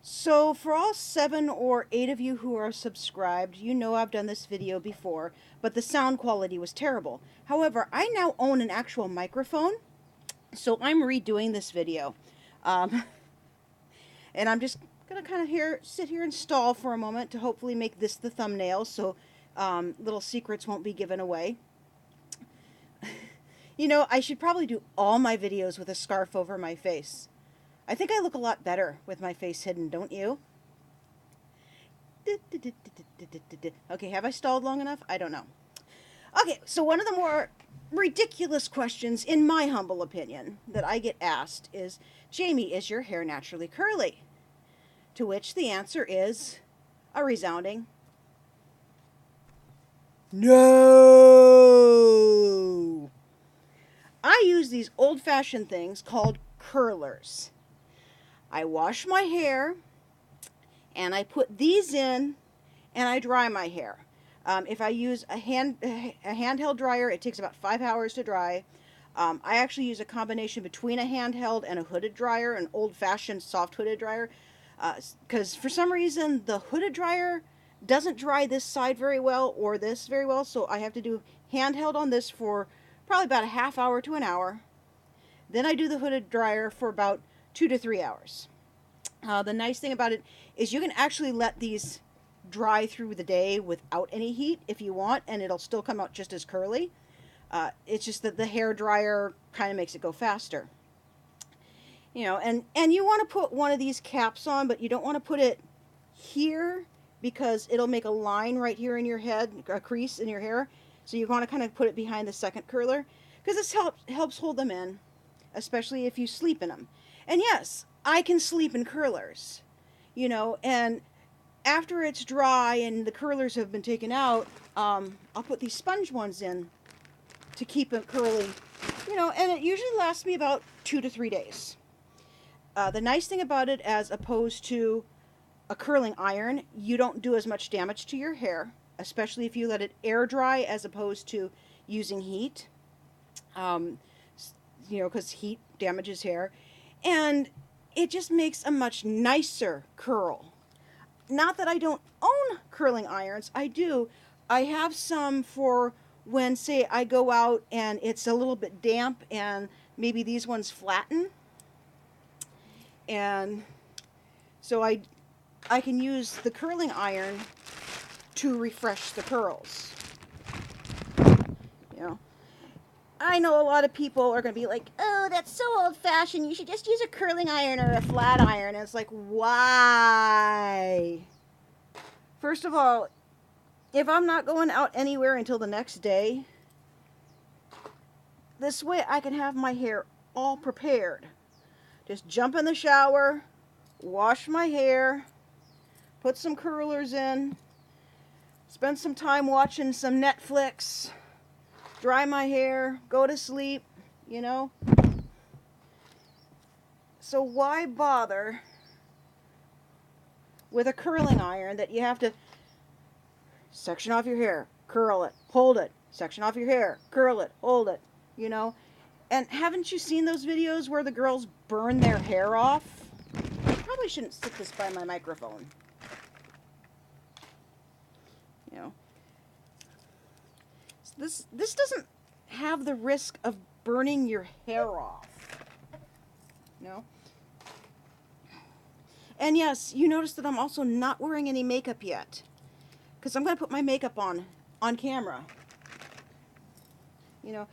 So for all 7 or 8 of you who are subscribed, you know I've done this video before, but the sound quality was terrible. However, I now own an actual microphone, so I'm redoing this video. Um, and I'm just gonna kind of sit here and stall for a moment to hopefully make this the thumbnail so little secrets won't be given away. You know, I should probably do all my videos with a scarf over my face. I think I look a lot better with my face hidden, don't you? Okay, have I stalled long enough? I don't know. Okay, so one of the more ridiculous questions, in my humble opinion, that I get asked is, Jamie, is your hair naturally curly? To which the answer is a resounding no. I use these old-fashioned things called curlers. I wash my hair and I put these in and I dry my hair. If I use a handheld dryer, it takes about 5 hours to dry. I actually use a combination between a handheld and a hooded dryer, an old-fashioned soft hooded dryer, because for some reason the hooded dryer doesn't dry this side very well or this very well, so I have to do handheld on this for probably about a half hour to an hour. Then I do the hooded dryer for about 2 to 3 hours. The nice thing about it is you can actually let these dry through the day without any heat if you want, and it'll still come out just as curly. It's just that the hair dryer kind of makes it go faster. You know, and you want to put one of these caps on, but you don't want to put it here because it'll make a line right here in your head, a crease in your hair. So you want to kind of put it behind the second curler because this helps hold them in, especially if you sleep in them. And yes, I can sleep in curlers, you know, and after it's dry and the curlers have been taken out, I'll put these sponge ones in to keep it curly, you know, and it usually lasts me about 2 to 3 days. The nice thing about it, as opposed to a curling iron, you don't do as much damage to your hair, especially if you let it air dry as opposed to using heat. Um, you know, because heat damages hair. And it just makes a much nicer curl. Not that I don't own curling irons, I do. I have some for when, say, I go out and it's a little bit damp and maybe these ones flatten. And so I can use the curling iron to refresh the curls. You know, I know a lot of people are going to be like, oh, that's so old-fashioned. You should just use a curling iron or a flat iron. And it's like, why? First of all, if I'm not going out anywhere until the next day, this way I can have my hair all prepared. Just jump in the shower, wash my hair, put some curlers in, spend some time watching some Netflix, dry my hair, go to sleep, you know. So why bother with a curling iron that you have to section off your hair, curl it, hold it, section off your hair, curl it, hold it, you know? And haven't you seen those videos where the girls burn their hair off? I probably shouldn't stick this by my microphone. You know, this doesn't have the risk of burning your hair off. You know? And yes, you notice that I'm also not wearing any makeup yet, because I'm going to put my makeup on camera. You know,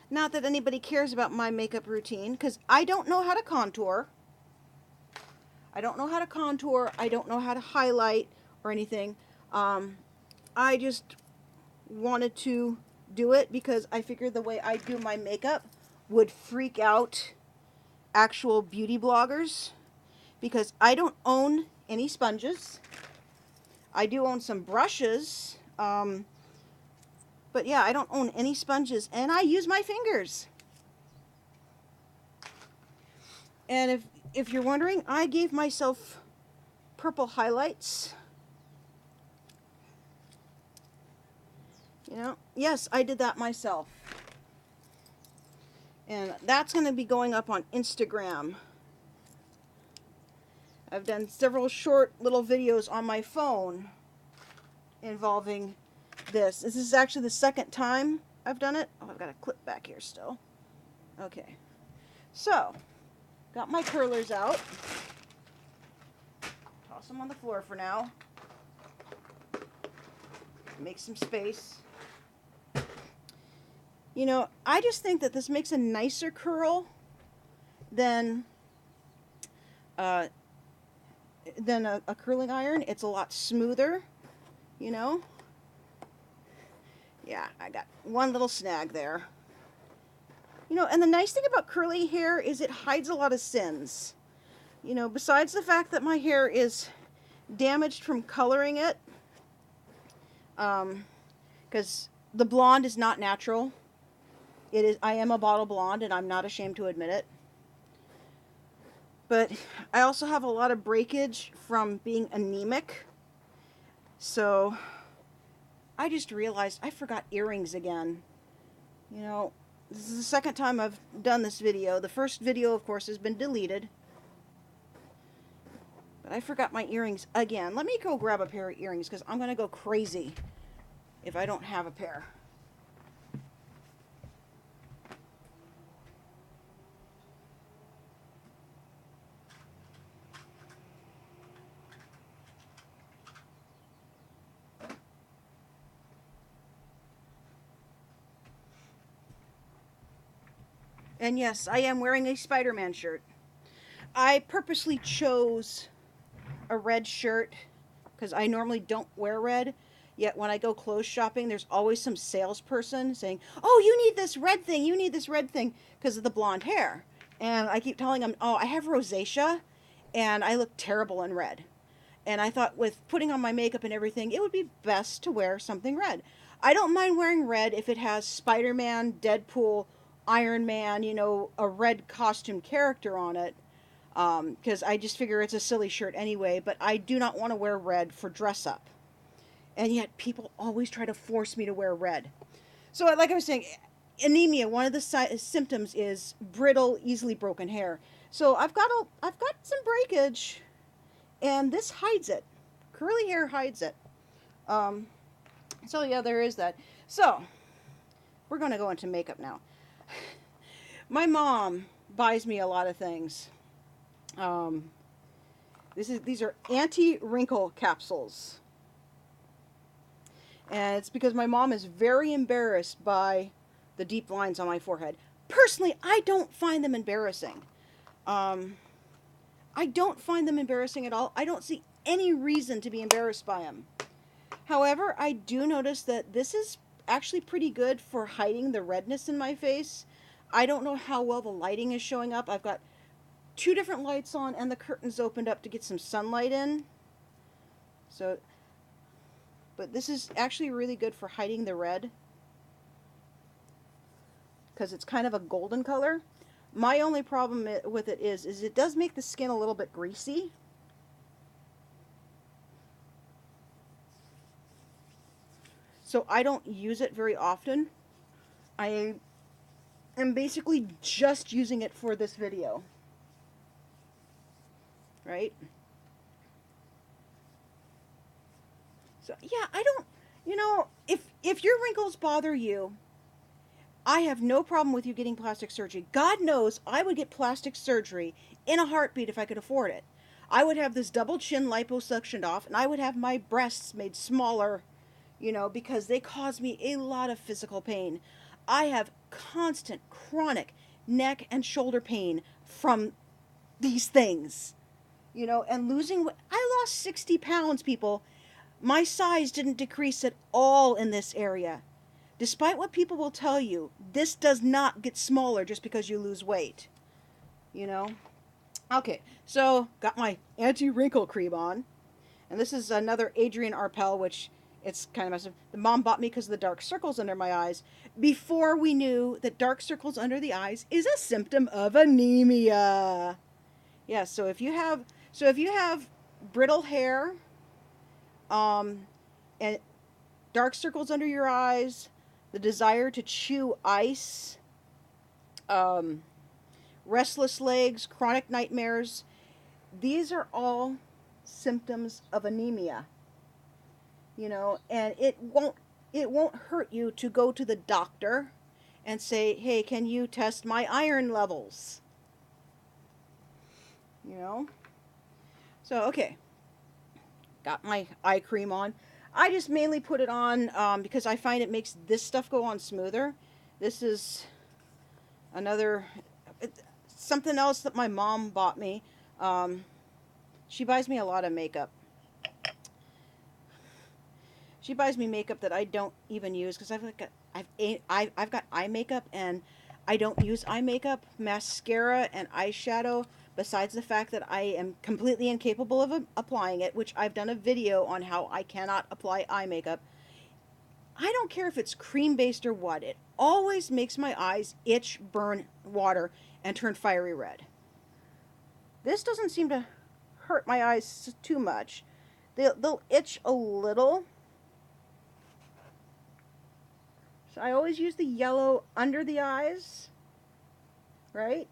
not that anybody cares about my makeup routine, because I don't know how to contour. I don't know how to contour. I don't know how to highlight or anything. I just wanted to do it because I figured the way I do my makeup would freak out actual beauty bloggers, because I don't own any sponges. I do own some brushes, but yeah, I don't own any sponges, and I use my fingers. And if you're wondering, I gave myself purple highlights. You know, yes, I did that myself. And that's going to be going up on Instagram I've done several short little videos on my phone involving this. This is actually the second time I've done it. Oh, I've got a clip back here still. Okay. So, got my curlers out. Toss them on the floor for now. Make some space. You know, I just think that this makes a nicer curl than a curling iron. It's a lot smoother, you know. Yeah, I got one little snag there. You know, and the nice thing about curly hair is it hides a lot of sins. You know, besides the fact that my hair is damaged from coloring it, because the blonde is not natural. It is. I am a bottle blonde, and I'm not ashamed to admit it. But I also have a lot of breakage from being anemic. So I just realized I forgot earrings again. You know, this is the second time I've done this video. The first video, of course, has been deleted. But I forgot my earrings again. Let me go grab a pair of earrings because I'm going to go crazy if I don't have a pair. And yes, I am wearing a Spider-Man shirt. I purposely chose a red shirt because I normally don't wear red. Yet when I go clothes shopping, there's always some salesperson saying, "Oh, you need this red thing, you need this red thing," because of the blonde hair. And I keep telling them, "Oh, I have rosacea and I look terrible in red." And I thought with putting on my makeup and everything, it would be best to wear something red. I don't mind wearing red if it has Spider-Man, Deadpool, Iron Man, you know, a red costume character on it. Because I just figure it's a silly shirt anyway, but I do not want to wear red for dress up. And yet people always try to force me to wear red. So like I was saying, anemia, one of the symptoms is brittle, easily broken hair. So I've got some breakage, and this hides it. Curly hair hides it. So yeah, there is that. So we're going to go into makeup now. My mom buys me a lot of things. These are anti-wrinkle capsules. And it's because my mom is very embarrassed by the deep lines on my forehead. Personally, I don't find them embarrassing. I don't find them embarrassing at all. I don't see any reason to be embarrassed by them. However, I do notice that this is actually pretty good for hiding the redness in my face. I don't know how well the lighting is showing up. I've got 2 different lights on and the curtains opened up to get some sunlight in. So, but this is actually really good for hiding the red because it's kind of a golden color. My only problem with it is it does make the skin a little bit greasy. So I don't use it very often. I am basically just using it for this video. Right? So yeah, I don't, you know, if your wrinkles bother you, I have no problem with you getting plastic surgery. God knows I would get plastic surgery in a heartbeat if I could afford it. I would have this double chin liposuctioned off, and I would have my breasts made smaller, you know, because they cause me a lot of physical pain. I have constant, chronic neck and shoulder pain from these things, you know, and I lost 60 pounds, people. My size didn't decrease at all in this area. Despite what people will tell you, this does not get smaller just because you lose weight. You know? Okay, so got my anti-wrinkle cream on. And this is another Adrienne Arpel, which it's kind of messed up. The mom bought me because of the dark circles under my eyes. Before we knew that dark circles under the eyes is a symptom of anemia. Yeah, so if you have brittle hair, and dark circles under your eyes, the desire to chew ice, restless legs, chronic nightmares, these are all symptoms of anemia, you know, and it won't hurt you to go to the doctor and say, "Hey, can you test my iron levels?" You know? So, okay, got my eye cream on. I just mainly put it on because I find it makes this stuff go on smoother. This is another something else that my mom bought me. Um, she buys me a lot of makeup. She buys me makeup that I don't even use because I've got eye makeup and I don't use eye makeup, mascara, and eyeshadow. Besides the fact that I am completely incapable of applying it, which I've done a video on how I cannot apply eye makeup. I don't care if it's cream based or what. It always makes my eyes itch, burn, water, and turn fiery red. This doesn't seem to hurt my eyes too much. They'll itch a little. So I always use the yellow under the eyes, right?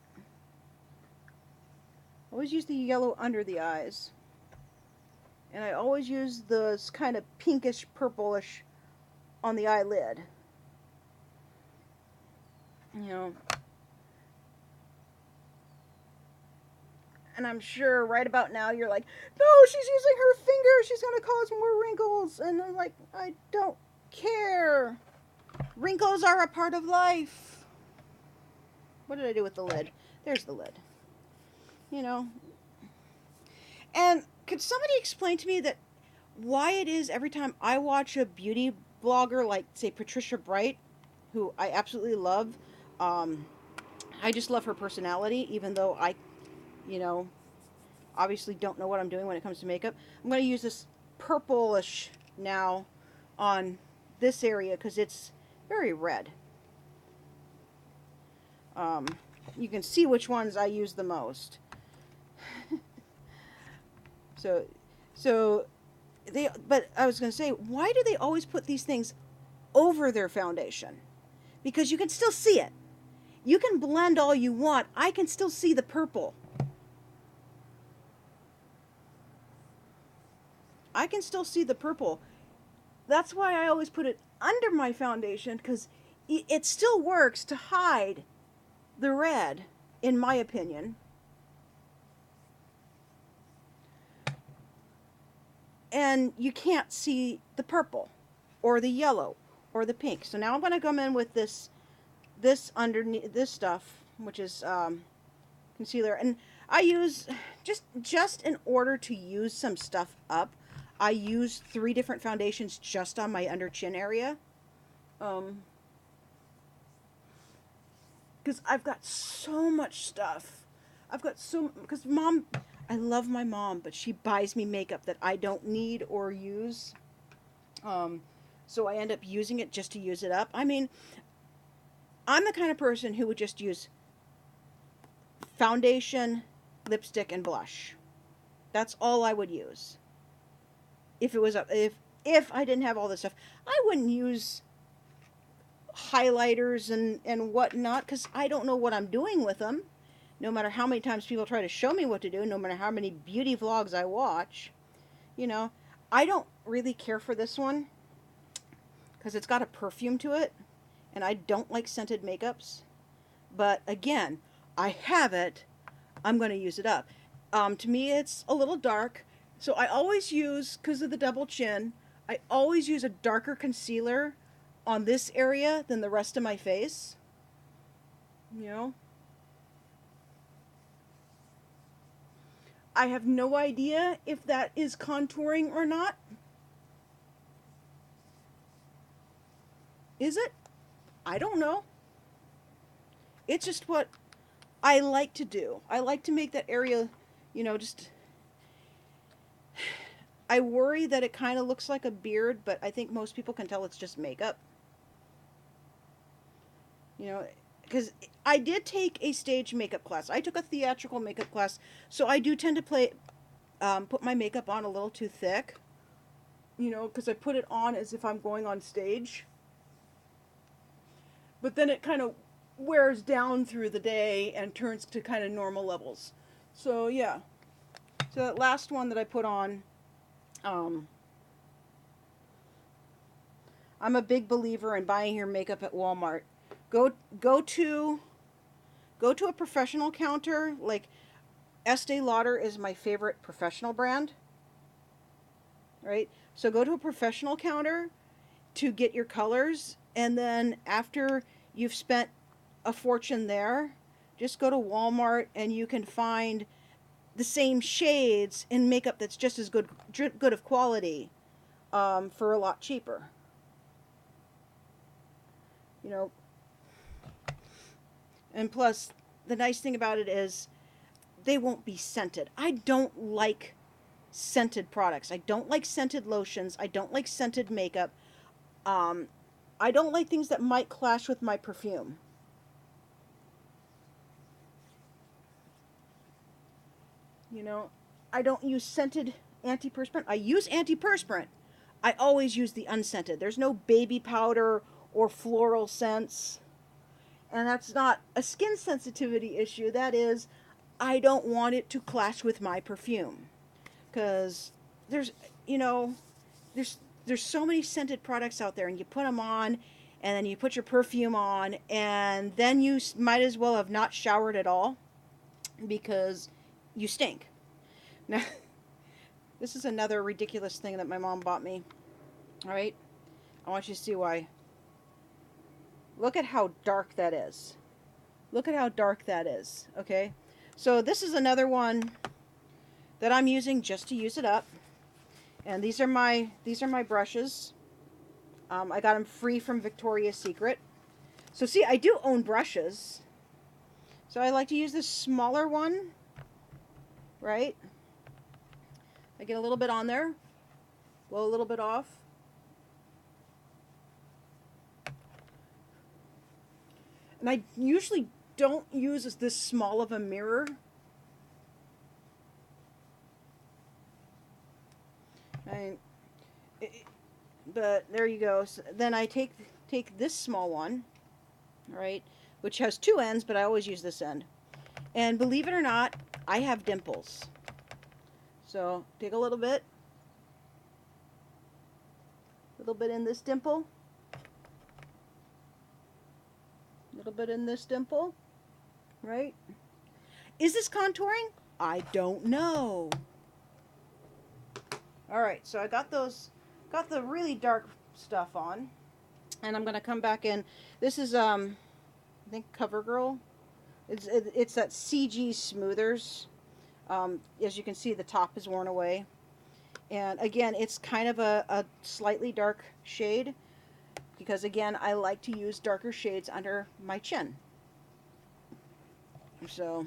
Always use the yellow under the eyes. And I always use this kind of pinkish purplish on the eyelid. You know. And I'm sure right about now you're like, no, she's using her finger. She's going to cause more wrinkles. And I'm like, I don't care. Wrinkles are a part of life. What did I do with the lid? There's the lid. You know. And could somebody explain to me that why it is every time I watch a beauty blogger like, say, Patricia Bright, who I absolutely love, I just love her personality, even though I, you know, obviously don't know what I'm doing when it comes to makeup. I'm going to use this purplish now on this area because it's very red. You can see which ones I use the most. So but I was going to say, why do they always put these things over their foundation? Because you can still see it. You can blend all you want. I can still see the purple. I can still see the purple. That's why I always put it under my foundation, because it still works to hide the red, in my opinion. And you can't see the purple or the yellow or the pink. So now I'm going to come in with this underneath this stuff, which is concealer, and I use just in order to use some stuff up. I use 3 different foundations just on my under chin area, because I've got so much stuff. Because mom, I love my mom, but she buys me makeup that I don't need or use. So I end up using it just to use it up. I mean, I'm the kind of person who would just use foundation, lipstick, and blush. That's all I would use. If it was if I didn't have all this stuff, I wouldn't use highlighters and whatnot, because I don't know what I'm doing with them. No matter how many times people try to show me what to do, no matter how many beauty vlogs I watch, you know, I don't really care for this one because it's got a perfume to it, and I don't like scented makeups. But again, I have it. I'm going to use it up. To me, it's a little dark, so I always use, because of the double chin, I always use a darker concealer on this area than the rest of my face. You know? I have no idea if that is contouring or not. Is it? I don't know. It's just what I like to do. I like to make that area, you know, just... I worry that it kind of looks like a beard, but I think most people can tell it's just makeup. You know, because I did take a stage makeup class. I took a theatrical makeup class, so I do tend to put my makeup on a little too thick. You know, because I put it on as if I'm going on stage. But then it kind of wears down through the day and turns to kind of normal levels. So, yeah. So that last one that I put on, um, I'm a big believer in buying your makeup at Walmart. Go go to go to a professional counter. Like Estee Lauder is my favorite professional brand, right? So go to a professional counter to get your colors, and then after you've spent a fortune there, just go to Walmart and you can find the same shades in makeup that's just as good of quality, for a lot cheaper. You know, and plus the nice thing about it is they won't be scented. I don't like scented products. I don't like scented lotions. I don't like scented makeup. Um, I don't like things that might clash with my perfume. You know, I don't use scented antiperspirant. I use antiperspirant. I always use the unscented. There's no baby powder or floral scents. And that's not a skin sensitivity issue. That is, I don't want it to clash with my perfume. Because there's, you know, there's there's so many scented products out there, and you put them on, and then you put your perfume on, and then you might as well have not showered at all because you stink. Now, this is another ridiculous thing that my mom bought me. All right, I want you to see why. Look at how dark that is. Look at how dark that is. Okay, so this is another one that I'm using just to use it up. And these are my brushes. I got them free from Victoria's Secret. So see, I do own brushes. So I like to use this smaller one, right? I get a little bit on there, blow a little bit off. And I usually don't use this small of a mirror. I, but there you go. So then I take this small one, right, which has two ends, but I always use this end. And believe it or not, I have dimples. So take a little bit in this dimple, a little bit in this dimple, right? Is this contouring? I don't know. All right, so I got the really dark stuff on, and I'm gonna come back in. This is I think CoverGirl. It's that CG Smoothers. As you can see, the top is worn away. And again, it's kind of a slightly dark shade because, again, I like to use darker shades under my chin. So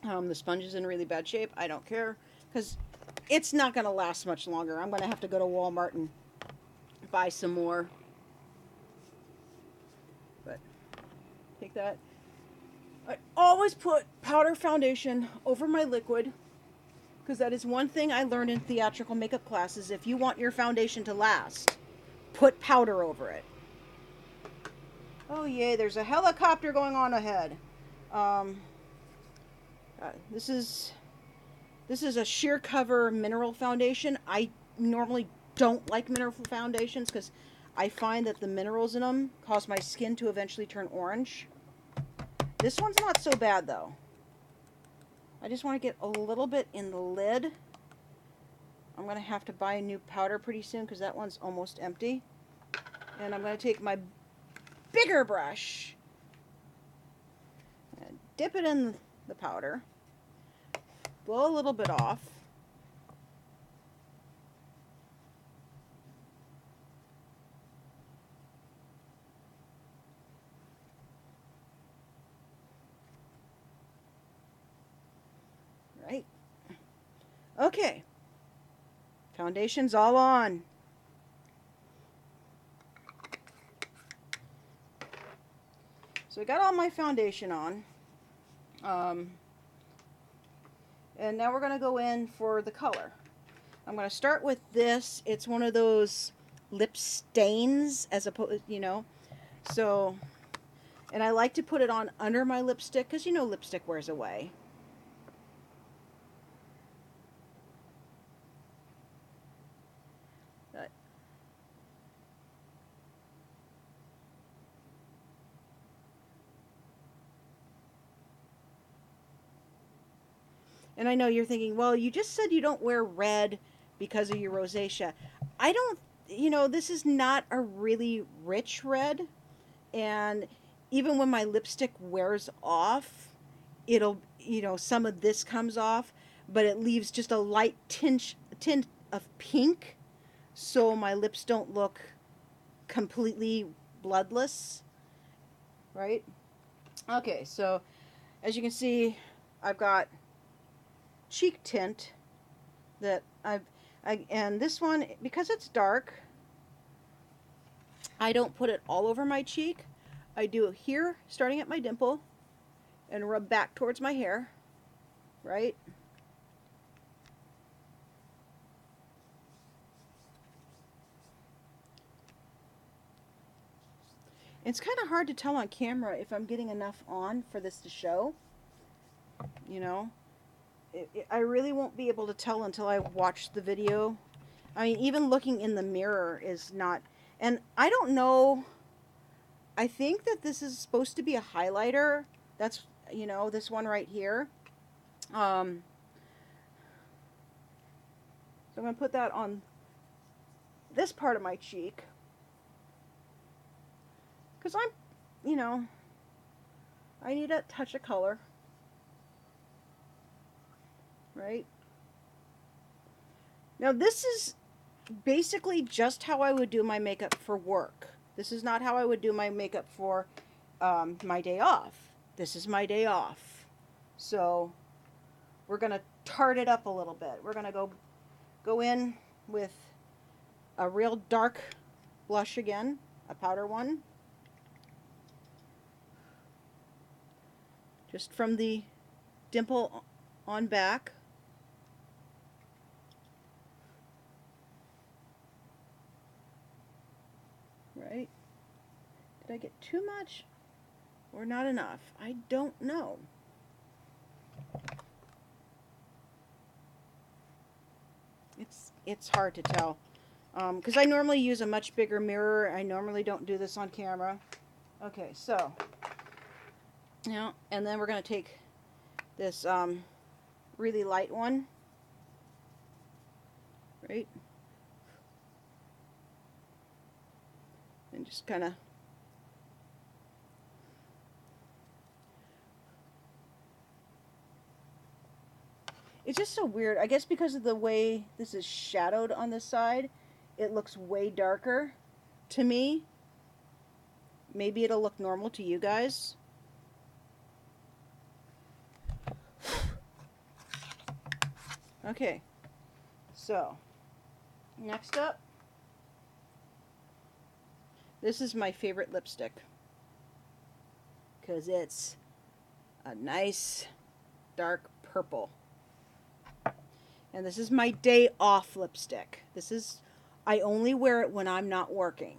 the sponge is in really bad shape. I don't care because it's not going to last much longer. I'm going to have to go to Walmart and buy some more. But take that. I always put powder foundation over my liquid because that is one thing I learned in theatrical makeup classes. If you want your foundation to last, put powder over it. Oh yay, there's a helicopter going on ahead. Um, this is a sheer cover mineral foundation. I normally don't like mineral foundations because I find that the minerals in them cause my skin to eventually turn orange. This one's not so bad though. I just want to get a little bit in the lid. I'm going to have to buy a new powder pretty soon because that one's almost empty. And I'm going to take my bigger brush and dip it in the powder. Blow a little bit off. Right. Okay. Foundation's all on. So I got all my foundation on. And now we're going to go in for the color. I'm going to start with this. It's one of those lip stains as opposed, So, and I like to put it on under my lipstick because lipstick wears away. And I know you're thinking, well, you just said you don't wear red because of your rosacea. I don't, this is not a really rich red. And even when my lipstick wears off, it'll, some of this comes off, but it leaves just a light tint of pink. So my lips don't look completely bloodless, right? Okay, so as you can see, I've got cheek tint that and this one, because it's dark, I don't put it all over my cheek. I do it here, starting at my dimple, and rub back towards my hair, right? It's kind of hard to tell on camera if I'm getting enough on for this to show, you know. I really won't be able to tell until I watch the video. I mean, even looking in the mirror is not, and I don't know, I think that this is supposed to be a highlighter. That's, this one right here. So I'm going to put that on this part of my cheek. Because I need a touch of color. Right? Now this is basically just how I would do my makeup for work. This is not how I would do my makeup for my day off. This is my day off. So we're going to tart it up a little bit. We're going to go in with a real dark blush again, a powder one. Just from the dimple on back. Right? Did I get too much or not enough? I don't know. It's hard to tell because I normally use a much bigger mirror. I normally don't do this on camera. Okay, so and then we're going to take this really light one, right? And just kind of it's just so weird. I guess because of the way this is shadowed on this side, it looks way darker to me. Maybe it'll look normal to you guys. Okay, so next up, this is my favorite lipstick because it's a nice dark purple. And this is my day off lipstick. I only wear it when I'm not working.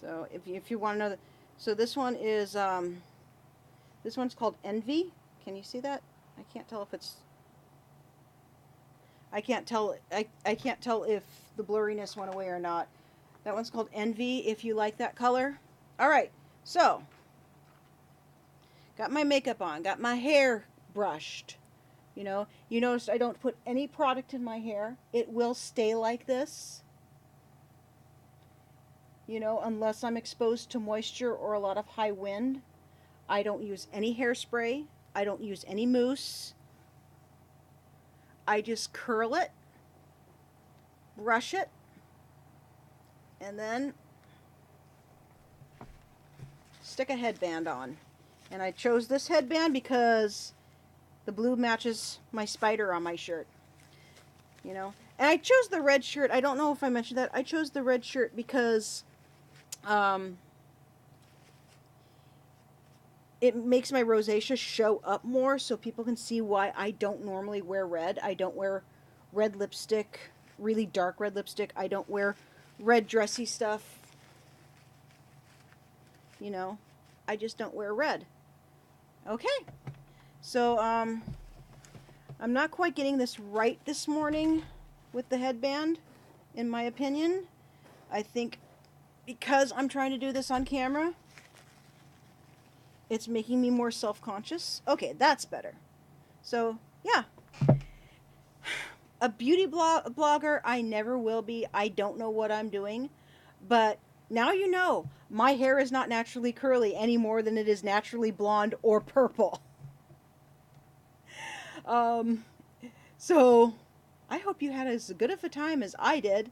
So if you want to know, so this one is this one's called Envy. Can you see that? I can't tell if it's. I can't tell. I can't tell if the blurriness went away or not. That one's called Envy. If you like that color. All right. So got my makeup on. Got my hair brushed. You noticed I don't put any product in my hair. It will stay like this. Unless I'm exposed to moisture or a lot of high wind. I don't use any hairspray. I don't use any mousse. I just curl it, brush it, and then stick a headband on. And I chose this headband because the blue matches my spider on my shirt. And I chose the red shirt. I don't know if I mentioned that. I chose the red shirt because it makes my rosacea show up more so people can see why I don't normally wear red. I don't wear red lipstick, really dark red lipstick. I don't wear red dressy stuff. I just don't wear red. Okay. So, I'm not quite getting this right this morning with the headband, in my opinion. I think because I'm trying to do this on camera, it's making me more self-conscious. Okay, that's better. So, yeah. A beauty blogger, I never will be. I don't know what I'm doing. But now you know, my hair is not naturally curly any more than it is naturally blonde or purple. Um, so, I hope you had as good of a time as I did.